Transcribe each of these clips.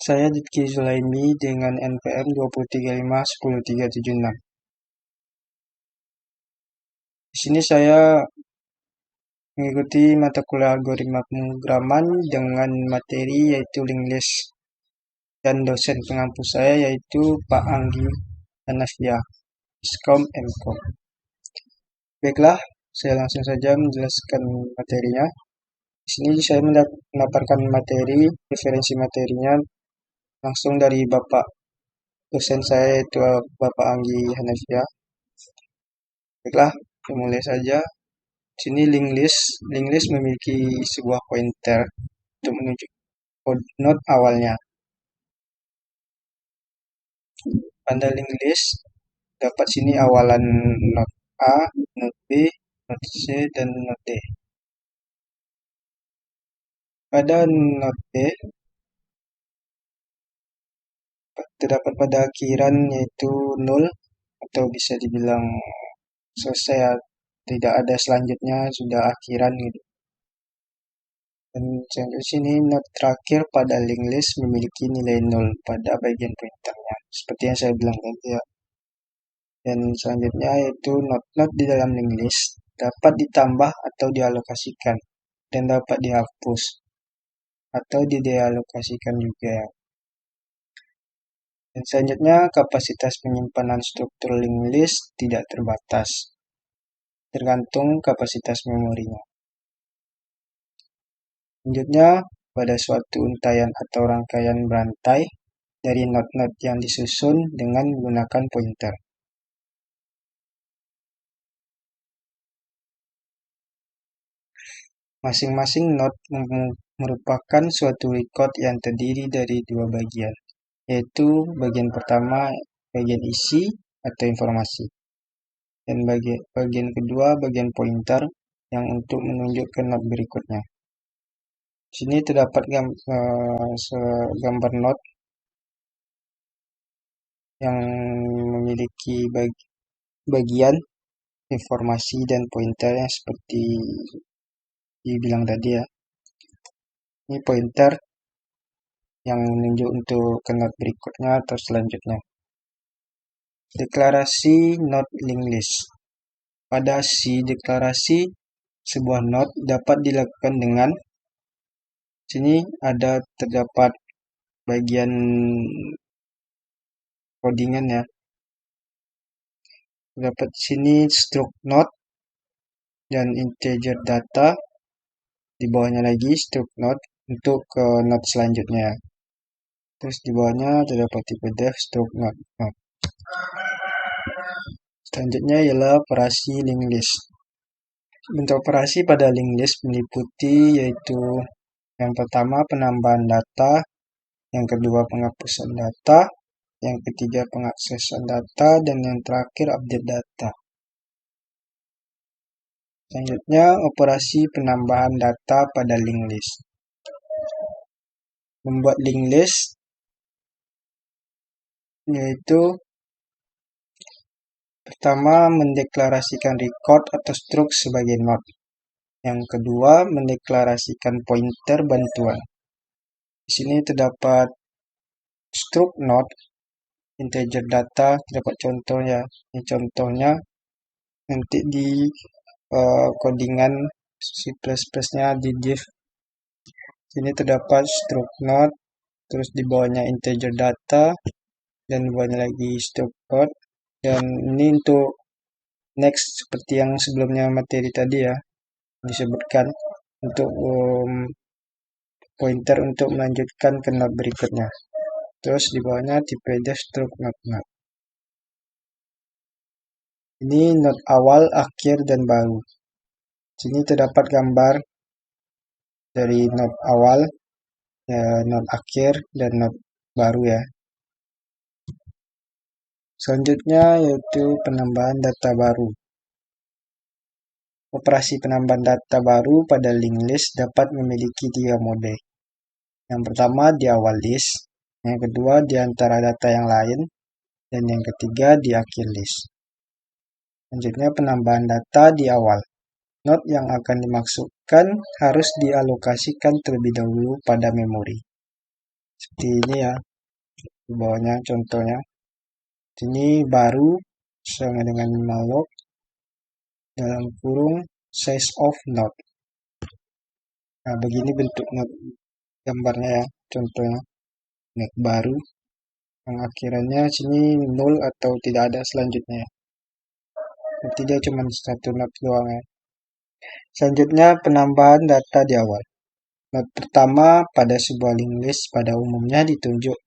Saya Ditki Zulaimi dengan NPM 2351036. Di sini saya mengikuti mata kuliah algoritma pemrograman dengan materi yaitu link list dan dosen pengampu saya yaitu Pak Anggi Hanafia, Iskom Mkom. Baiklah, saya langsung saja menjelaskan materinya. Di sini saya mendapatkan materi, referensi materinya langsung dari Bapak dosen saya yaitu Bapak Anggi Hanafia. Baiklah, mulai saja. Sini link list memiliki sebuah pointer untuk menunjuk node awalnya. Pada link list dapat sini awalan node A, node B, node C, dan node D. Pada node B terdapat pada akhiran yaitu 0 atau bisa dibilang selesai, tidak ada selanjutnya, sudah akhiran gitu. Dan di sini node terakhir pada link list memiliki nilai 0 pada bagian pointernya, seperti yang saya bilang tadi ya. Dan selanjutnya yaitu node-node di dalam link list dapat ditambah atau dialokasikan dan dapat dihapus atau didealokasikan juga. Dan selanjutnya kapasitas penyimpanan struktur link list tidak terbatas, tergantung kapasitas memorinya. Selanjutnya, pada suatu untaian atau rangkaian berantai dari node-node yang disusun dengan menggunakan pointer. Masing-masing node merupakan suatu record yang terdiri dari dua bagian, yaitu bagian pertama bagian isi atau informasi, dan bagian kedua bagian pointer yang untuk menunjuk ke node berikutnya. Di sini terdapat gambar node yang memiliki bagian informasi dan pointer yang seperti dibilang tadi ya. Ini pointer yang menunjuk untuk ke node berikutnya atau selanjutnya. Deklarasi node link list. Pada si deklarasi sebuah node dapat dilakukan dengan sini terdapat bagian codingan ya. Terdapat sini struct node dan integer data. Di bawahnya lagi struct node untuk ke node selanjutnya. Terus di bawahnya terdapat tipe def struct node. Selanjutnya ialah operasi link list. Bentuk operasi pada link list meliputi yaitu yang pertama penambahan data, yang kedua penghapusan data, yang ketiga pengaksesan data, dan yang terakhir update data. Selanjutnya operasi penambahan data pada link list. Membuat link list yaitu pertama mendeklarasikan record atau struct sebagai node. Yang kedua mendeklarasikan pointer bantuan. Di sini terdapat struct node, integer data, terdapat contohnya. Ini contohnya nanti di codingan C++-nya di div. Sini terdapat struct node, terus di bawahnya integer data, dan di bawahnya lagi struct node. Dan ini untuk next seperti yang sebelumnya materi tadi ya, disebutkan untuk pointer untuk melanjutkan ke node berikutnya. Terus di bawahnya tipe def struct node. Ini node awal, akhir, dan baru. Sini terdapat gambar dari node awal, node akhir, dan node baru ya. Selanjutnya yaitu penambahan data baru. Operasi penambahan data baru pada link list dapat memiliki tiga mode. Yang pertama di awal list, yang kedua di antara data yang lain, dan yang ketiga di akhir list. Selanjutnya penambahan data di awal. Node yang akan dimaksudkan harus dialokasikan terlebih dahulu pada memori. seperti ini ya, di bawahnya contohnya. Ini baru sama dengan malloc dalam kurung size of node. Nah, begini bentuk node gambarnya ya, contohnya node baru yang akhirannya sini 0 atau tidak ada selanjutnya ya. Berarti dia cuma satu node doang ya. Selanjutnya penambahan data di awal. Node pertama pada sebuah linked list pada umumnya ditunjuk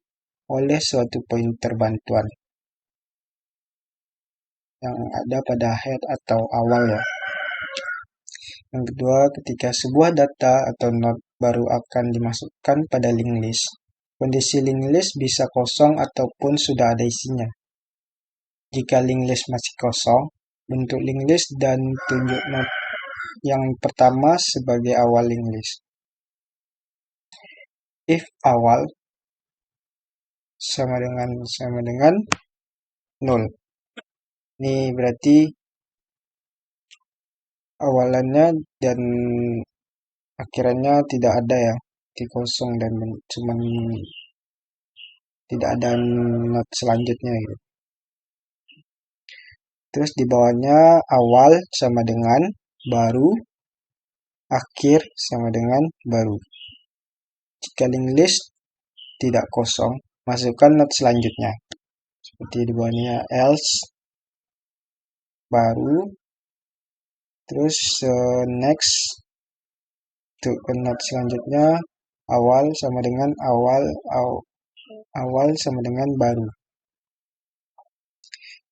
oleh suatu pointer bantuan yang ada pada head atau awal ya. Yang kedua, ketika sebuah data atau node baru akan dimasukkan pada linked list, kondisi linked list bisa kosong ataupun sudah ada isinya. Jika linked list masih kosong, bentuk linked list dan tunjuk node yang pertama sebagai awal linked list. If awal sama dengan 0. Ini berarti awalannya dan akhirannya tidak ada ya, di kosong dan cuman tidak ada not selanjutnya gitu. Terus di bawahnya awal sama dengan baru, akhir sama dengan baru. Jika linked list tidak kosong, masukkan not selanjutnya. Seperti di bawahnya else, baru, terus next, untuk not selanjutnya awal sama dengan awal sama dengan baru.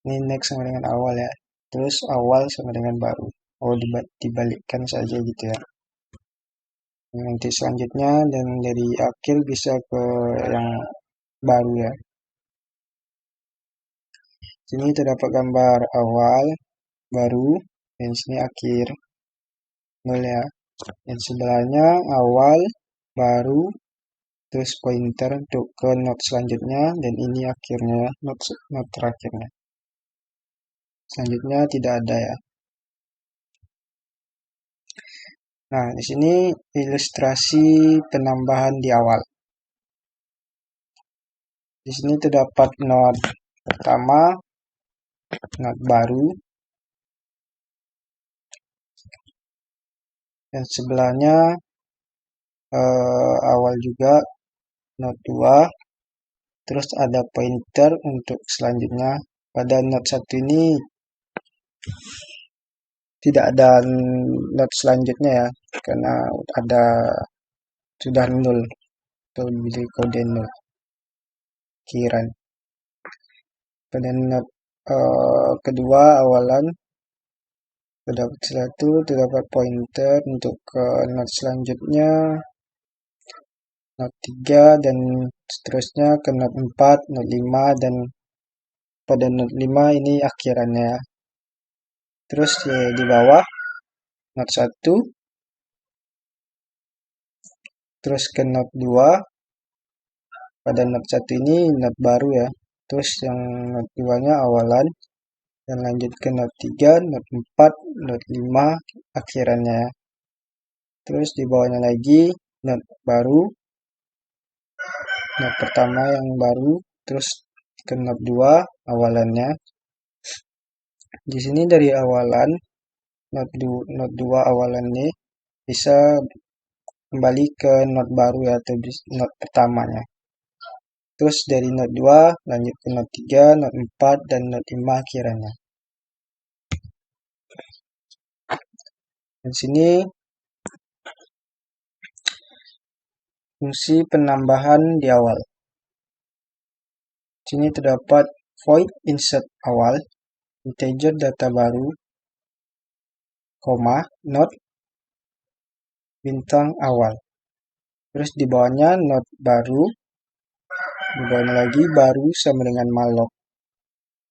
Ini next sama dengan awal ya. Terus awal sama dengan baru. Oh, dibalikkan saja gitu ya. Nanti selanjutnya dan dari akhir bisa ke yang baru ya. Sini terdapat gambar awal, baru, dan sini akhir. 0 ya. Dan sebelahnya awal, baru, terus pointer untuk ke not selanjutnya, dan ini akhirnya, not terakhirnya. Selanjutnya tidak ada ya. Nah, di sini ilustrasi penambahan di awal. Di sini terdapat node pertama, node baru, dan sebelahnya awal juga node 2, terus ada pointer untuk selanjutnya. Pada node 1 ini tidak ada node selanjutnya ya, karena ada sudah 0 atau di kode 0 akhiran. Pada node kedua awalan terdapat terdapat pointer untuk ke node selanjutnya, node 3 dan seterusnya ke node 4, node 5 dan pada node 5 ini akhirannya. Terus di bawah node 1, terus ke node 2, pada node 1 ini node baru ya. Terus yang node 2-nya awalan, dan lanjut ke node 3, node 4, node 5 akhirannya. Terus di bawahnya lagi node baru, node pertama yang baru, terus ke node 2 awalannya. Di sini dari awalan node 2 awalan ini bisa kembali ke node baru ya, atau node pertamanya. Terus dari node 2 lanjut ke node 3, node 4 dan node 5 akhirannya. Di sini fungsi penambahan di awal. Di sini terdapat void insert awal, integer data baru, koma, node, bintang awal. Terus di bawahnya node baru, di bawahnya lagi baru sama dengan malloc.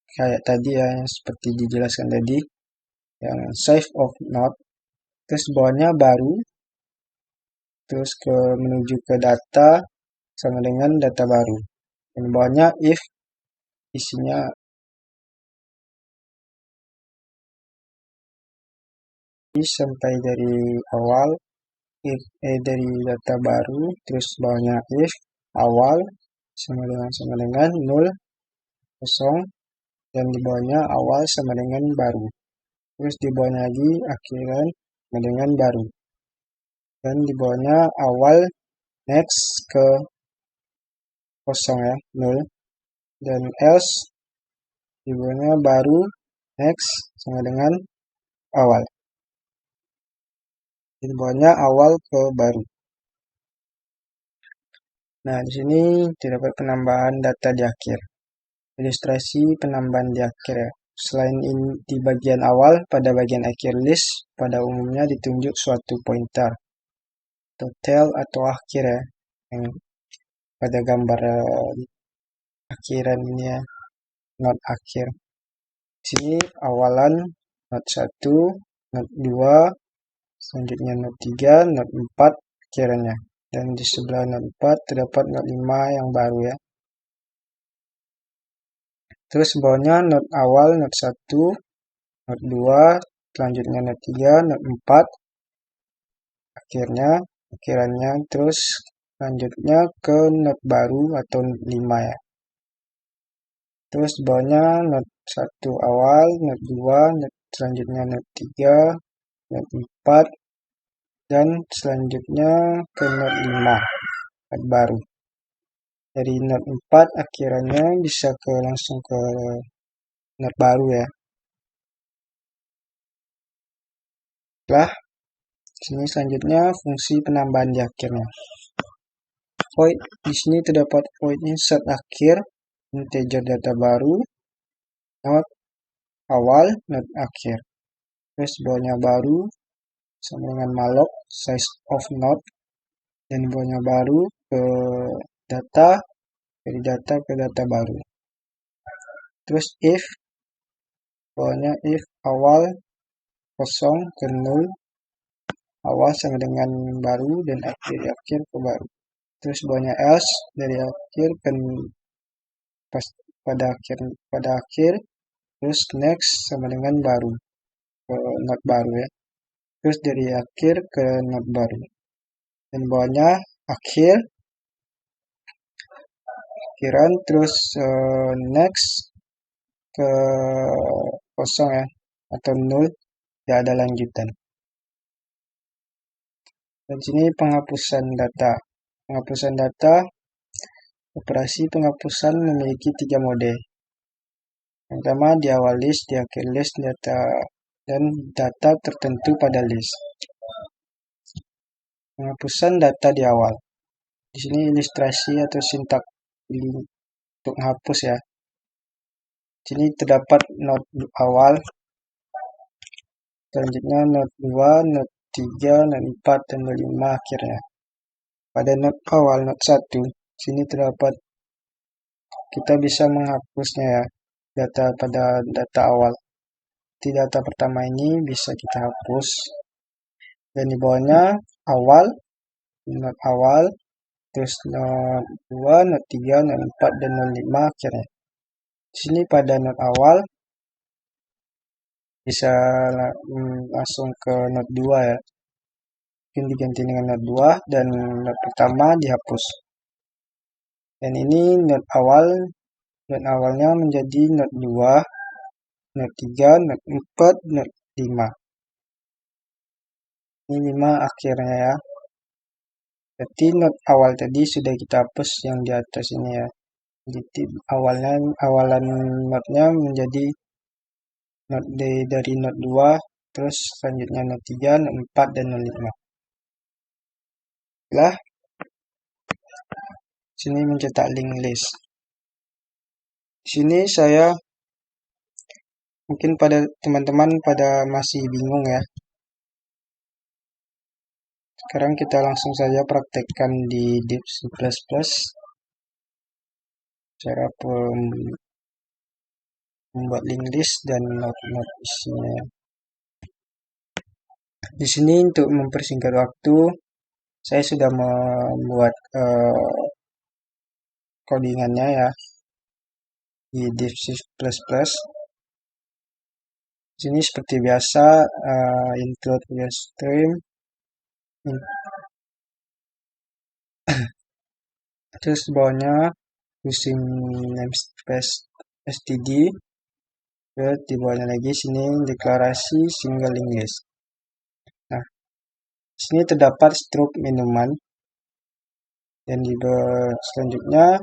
Kayak tadi ya, yang seperti dijelaskan tadi, yang save of node. Terus di bawahnya baru, terus menuju ke data sama dengan data baru. Dan bawahnya if isinya sampai dari awal, if dari data baru, terus bawahnya if, awal sama dengan 0, 0, dan di bawahnya awal sama dengan baru. Terus di bawahnya lagi akhiran sama dengan baru. Dan di bawahnya awal next ke 0 ya, 0. Dan else di bawahnya baru next sama dengan awal. Di bawahnya awal ke baru. Nah, di sini terdapat penambahan data di akhir. Ilustrasi penambahan di akhir ya. Selain ini di bagian awal, pada bagian akhir list pada umumnya ditunjuk suatu pointer, total atau akhir ya, yang pada gambar akhiran ini ya, not akhir. Di sini awalan not 1, not 2, selanjutnya not 3, not 4 akhirannya. Dan di sebelah not 4 terdapat not 5 yang baru ya. Terus bawahnya not awal, not 1, not 2, selanjutnya not 3, not 4, akhirannya, terus lanjutnya ke not baru atau not 5 ya. Terus bawahnya not 1 awal, not 2, not selanjutnya not 3, not 4, dan selanjutnya ke not 5, not baru. Dari not 4 akhirannya bisa langsung ke not baru ya. Setelah sini selanjutnya fungsi penambahan di akhirnya. Void di sini terdapat void insert akhir, integer data baru, not awal, not akhir. Terus bawahnya baru sama dengan malloc size of not, dan bawahnya baru ke data, dari data ke data baru. Terus if bawahnya if awal 0 ke 0, awal sama dengan baru dan akhir ke baru. Terus bawahnya else dari akhir ke pada akhir, terus next sama dengan baru ke not baru ya. Terus dari akhir ke not baru. Dan bawahnya akhiran, terus next ke 0 ya, atau 0, tidak ada lanjutan. Dan sini penghapusan data. Penghapusan data, operasi penghapusan memiliki 3 mode. Yang pertama di awal list, di akhir list, data dan data tertentu pada list. Penghapusan data di awal. Di sini ilustrasi atau sintak untuk menghapus ya. Di sini terdapat not awal, selanjutnya not 2, not 3, not 4, dan not 5 akhirnya. Pada not awal, not 1, sini terdapat kita bisa menghapusnya ya, data pada data awal. Di data pertama ini bisa kita hapus. Dan di bawahnya awal, not awal, terus not 2, not 3, not 4, dan not 5 akhirnya. Di sini pada not awal bisa langsung ke not 2 ya. Mungkin diganti dengan not 2 dan not pertama dihapus. Dan ini not awalnya menjadi not 2, not 3, not 4, not 5. Ini 5 akhirnya ya. Berarti not awal tadi sudah kita hapus yang di atas ini ya. Jadi awalan notnya menjadi not dari not 2, terus selanjutnya not 3, not 4, dan not 5. Setelah sini mencetak link list. Di sini saya mungkin pada teman-teman pada masih bingung ya. Sekarang kita langsung saja praktekkan di Deep C++. Cara membuat link list dan not isinya. Di sini untuk mempersingkat waktu, saya sudah membuat codingannya ya di Deep C++. Sini seperti biasa include stream Terus bawahnya using namespace std. Terus di bawahnya lagi sini deklarasi single English. Nah, sini terdapat struk minuman. Dan di selanjutnya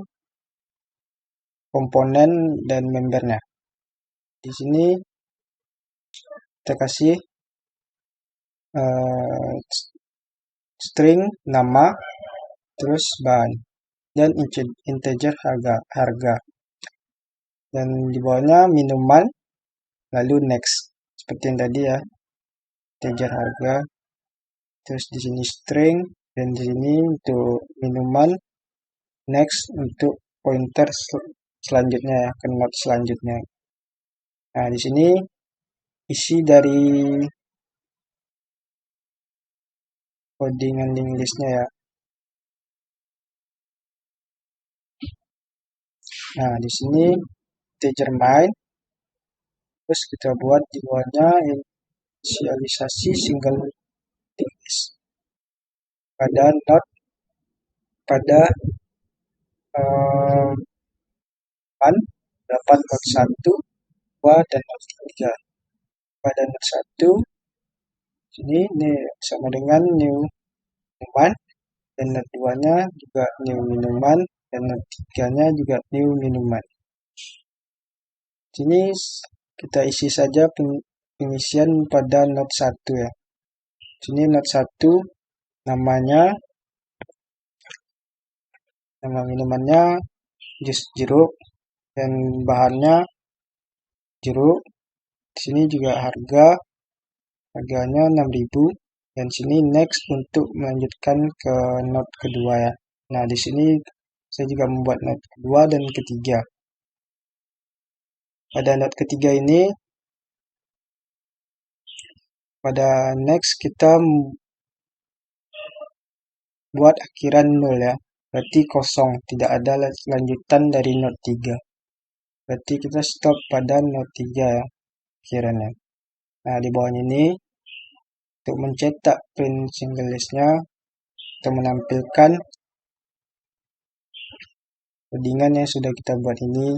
komponen dan membernya. Di sini kita kasih string nama, terus bahan, dan integer harga. Dan di bawahnya minuman, lalu next, seperti yang tadi ya, integer harga. Terus di sini string, dan di sini untuk minuman, next untuk pointer selanjutnya ya, ke node selanjutnya. Nah, di sini isi dari coding ending listnya ya. Nah, di sini integer main, terus kita buat di bawahnya inisialisasi single English pada not pada dapat not 1, 2, dan not 3. Pada not 1 sini sama dengan new minuman, dan not 2-nya juga new minuman, dan not 3-nya juga new minuman. Sini kita isi saja pengisian pada not 1 ya. Sini not 1 namanya, nama minumannya jus jeruk, dan bahannya jeruk. Di sini juga harganya 6.000, dan sini next untuk melanjutkan ke not kedua ya. Nah, di sini saya juga membuat not kedua dan ketiga. Pada not ketiga ini, pada next kita buat akhiran 0 ya. Berarti kosong, tidak ada lanjutan dari not 3. Berarti kita stop pada not 3 ya, akhirannya. Nah, di bawah ini untuk mencetak print single listnya, kita menampilkan codingan yang sudah kita buat ini.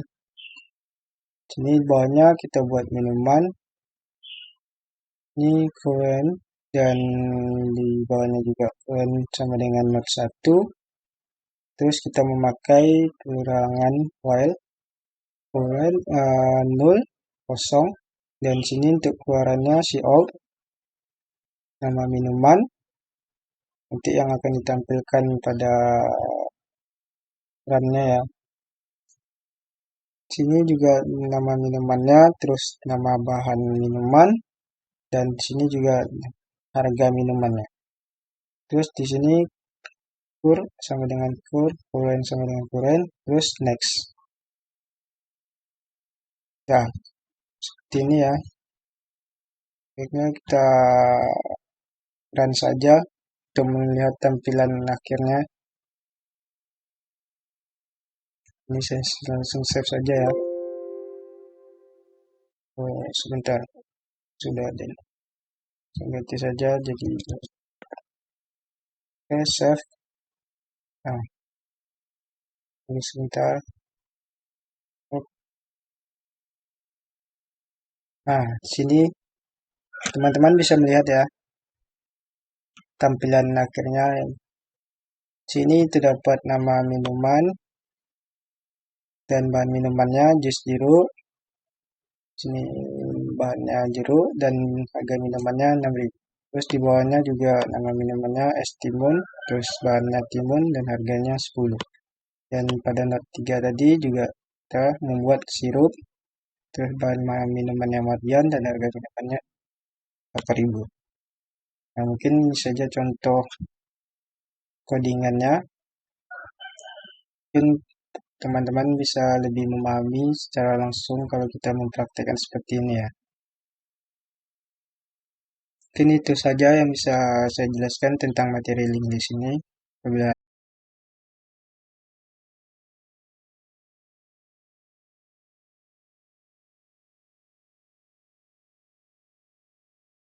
Sini bawahnya kita buat minuman, ini current, dan di bawahnya juga current sama dengan not 1. Terus kita memakai kurangan while current 0, kosong, dan sini untuk keluarannya cout, nama minuman, nanti yang akan ditampilkan pada runnya ya. Sini juga nama minumannya, terus nama bahan minuman, dan di sini juga harga minumannya. Terus di sini kur sama dengan current sama dengan current, terus next. Nah, seperti ini ya. Baiknya kita run saja untuk melihat tampilan akhirnya. Ini saya langsung save saja ya. Oh, sebentar, sudah ada. Saya ganti saja jadi save. Nah, ini sebentar. Nah, sini teman-teman bisa melihat ya tampilan akhirnya. Sini terdapat nama minuman dan bahan minumannya jus jeruk. Sini bahannya jeruk dan harga minumannya 6.000. Terus di bawahnya juga nama minumannya es timun, terus bahannya timun dan harganya 10. Dan pada not 3 tadi juga kita membuat sirup, terus bahan minumannya Mardian dan harga minumannya 4.000. Nah, mungkin ini saja contoh codingannya. Mungkin teman-teman bisa lebih memahami secara langsung kalau kita mempraktekkan seperti ini ya. Mungkin itu saja yang bisa saya jelaskan tentang materi link di sini. Apabila